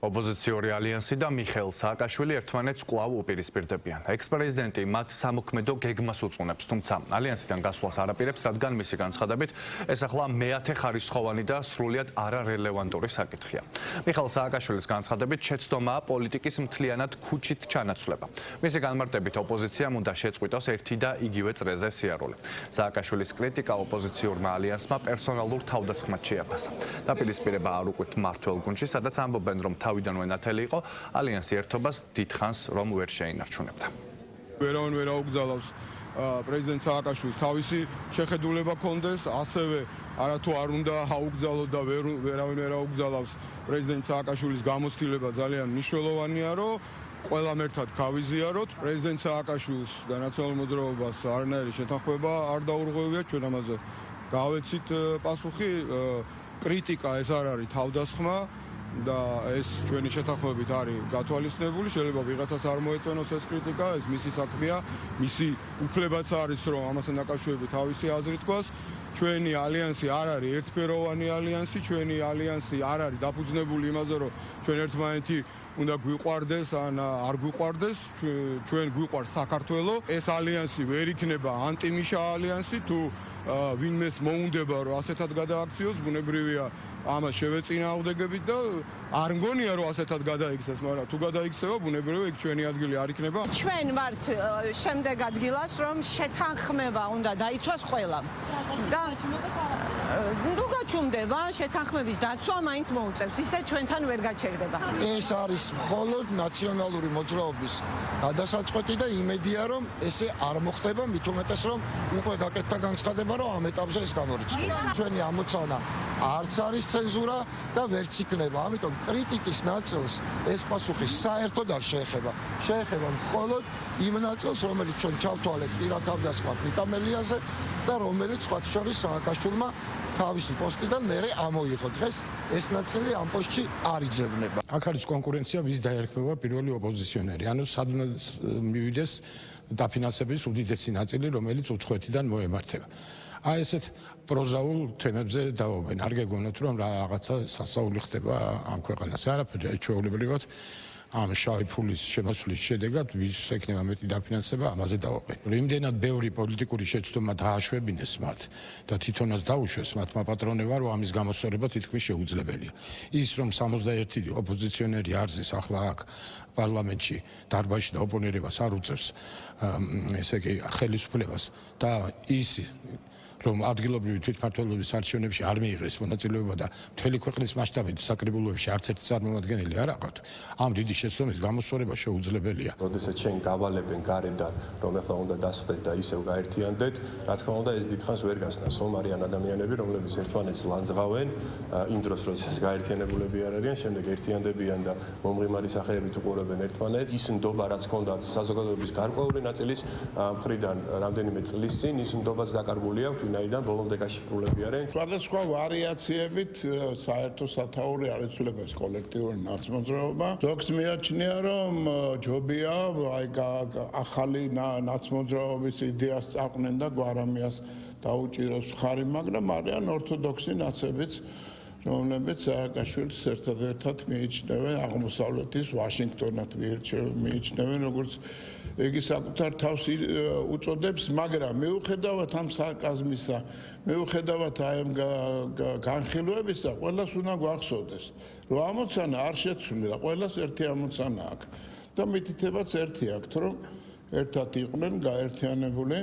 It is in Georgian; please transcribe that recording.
ოპოზიციური ალიანსი და მიხეილ სააკაშვილი ერთმანეთს კვლავ უპირისპირდებიან. ექს-პრეზიდენტი მათ სამოქმედო გეგმას უწყუნებს, თუმცა ალიანსიდან გასვლას არაპირებს, რადგან მისი განცხადებით, ეს ახლა მეათე ხარისხოვანი და სრულიად არარელევანტური საკითხია. მიხეილ სააკაშვილის განცხადებით, შეცდომაა პოლიტიკის მთლიანად ქუჩით ჩანაცვლება. მისი განმარტებით, ოპოზიციამ უნდა შეწყვიტოს ერთი და იგივე წრეზე სიარული. სააკაშვილის კრიტიკა ოპოზიციურმა ალიანსმა პერსონალურ თავდასხმად შეაფასა. დაპირისპირება არ უკვით მმართველ გუნდში, სადაც ამბობენ, რომ თავიდანვე ნათელი იყო ალიანსი ერთობას დიდხანს რომ ვერ შეინარჩუნებდა. ვერავინ ვერ აუგზავნავს პრეზიდენტ სააკაშვილს თავისი შეხედულება კონდეს, ასევე არათუ არ უნდა აუგზავნოს და ვერავინ ვერ აუგზავნავს პრეზიდენტ სააკაშვილის გამოცდილება ძალიან მნიშვნელოვანია, რომ ყველამ ერთად გავიზიაროთ. პრეზიდენტ სააკაშვილს და ნაციონალურ მოძრაობას არანაირი შეთანხმება არ დაურღვევია, ჩვენ ამაზე გავეცით პასუხი. კრიტიკა ეს არ არის თავდასხმა და ეს ჩვენი შეთანხმებით არის გათვალისწინებული. შეიძლება ვიღაცას არ მოეწონოს ეს კრიტიკა, ეს მისი საქმეა, მისი უფლებაც არის, რომ ამასთან დაკავშირებით თავისი აზრი თქვას. ჩვენი ალიანსი არ არის ერთფეროვანი ალიანსი, ჩვენი ალიანსი არ არის დაფუძნებული იმაზე, რომ ჩვენ ერთმანეთი უნდა გვიყვარდეს ან არ გვიყვარდეს, ჩვენ გვიყვარს საქართველო. ეს ალიანსი ვერ იქნება ანტიმიშა ალიანსი, თუ ვინმეს მოუნდება, რომ ასეთად გადააქციოს, ბუნებრივია ამას შევეწინააღმდეგებით და არ მგონია რომ ასეთად გადაიქცეს, მაგრამ თუ გადაიქცევა, ბუნებრივია იქ ჩვენი ადგილი არ იქნება. ჩვენ ვართ შემდეგ ადგილას, რომ შეთანხმება უნდა დაიცვას ყველამ. და ნუ გაჩუმდება შეთანხმების დაცვა მაინც მოუწევს, ისე ჩვენთან ვერ გაჩერდება. ეს არის მხოლოდ ნაციონალური მოძრაობის გადასაწყვეტი და იმედია, რომ ესე არ მოხდება, მით უმეტეს რომ უკვე გაკეთდა განცხადება, რომ ამ ეტაპზე ეს გამორიცხდება. ჩვენი ამოცანა არც არის ცენზურა და ვერც იქნება. ამიტომ კრიტიკის ნაწილს ეს პასუხი საერთოდ არ შეეხება. შეეხება მხოლოდ იმ ნაწილს, რომელიც ჩვენ ჩავთვალეთ პირად თავდასხმად მიტამელიაზე და რომელიც სხვა შორის სააკაშვილმა თავისი პოსტიდან მერე ამოიღო. დღეს ეს ნაწილი ამ პოსტში არ იძებნება. აქ არის კონკურენცია, ვის დაერქმევა პირველი ოპოზიციონერი. ანუ სადღაც მივიდეს დაფინანსების უდიდესი ნაწილი, რომელიც უცხოეთიდან მოემართება. აი ესეთ პროზაულ თემებზე დავობენ. არ გეგონოთ, რომ რაღაცა სასაული ხდება ამ ქვეყანაზე. არაფერი ჩვეულებრივად ამ შავი ფულის შემოსვლის შედეგად ვის ექნება მეტი დაფინანსება, ამაზე დავობენ. იმდენად ბევრი პოლიტიკური შეცდომა დააშვებინეს მათ და თვითონაც დაუშვეს მათმა პატრონებმა, რომ ამის გამოსწორება თითქმის შეუძლებელია. ის რომ 61 ოპოზიციონერი არზის ახლა აქ პარლამენტში დარბაზში და ოპონირებას არ უწევს ესე იგი ხელისუფლებას და ის რომ ადგილობრივი თვითმმართველობის არჩევნებში არ მიიღეს მონაწილეობა და მთელი ქვეყნის მასშტაბით საკრებულოებში არც ერთი წარმომადგენელი არ აყავთ. ამ დიდი შეცდომის გამოსწორება შეუძლებელია. როდესაც ჩვენ გავალებენ გარედან, რომ ახლა უნდა დასწრეთ და ისევ გაერთიანდეთ, რა თქმა უნდა, ეს დიდხანს ვერ გასნას. ხომ არიან ადამიანები, რომლებიც ერთმანეთს ლანძღავენ, იმ დროს როდესაც გაერთიანებულები არ არიან, შემდეგ ერთიანდებიან და მომღიმარი სახეებით უყურებენ ერთმანეთს. ის ნდობა, რაც ჰქონდათ საზოგადოების გარკვეული ნაწილის მხრიდან რამდენიმე წლის წინ, ის ნდობაც დაკარგული აქვს. ვინაიდან ბოლომდე გაშიფრულები არიან. სხვადასხვა ვარიაციებით საერთო სათაური არ ეცვლება ეს კოლექტიური ნაცმოძრაობა. ზოგს მიაჩნია, რომ ჯობია აი ახალი ნაცმოძრაობის იდეას წაყვნენ და გვარამიას დაუჭიროს მხარი, მაგრამ არიან ორთოდოქსი ნაცებიც, რომლებიც სააკაშვილს ერთადერთად მიიჩნევენ აღმოსავლეთის ვაშინგტონად მიიჩნევენ, როგორც იგი საკუთარ თავს უწოდებს, მაგრამ მიუხედავად ამ სარკაზმისა, მიუხედავად აი ამ განხილვებისა, ყველას უნდა გვახსოვდეს, რომ ამოცანა არ შეცვლილა, ყველას ერთი ამოცანა აქვს და მითითებაც ერთი აქვს, რომ ერთად იყვნენ გაერთიანებული.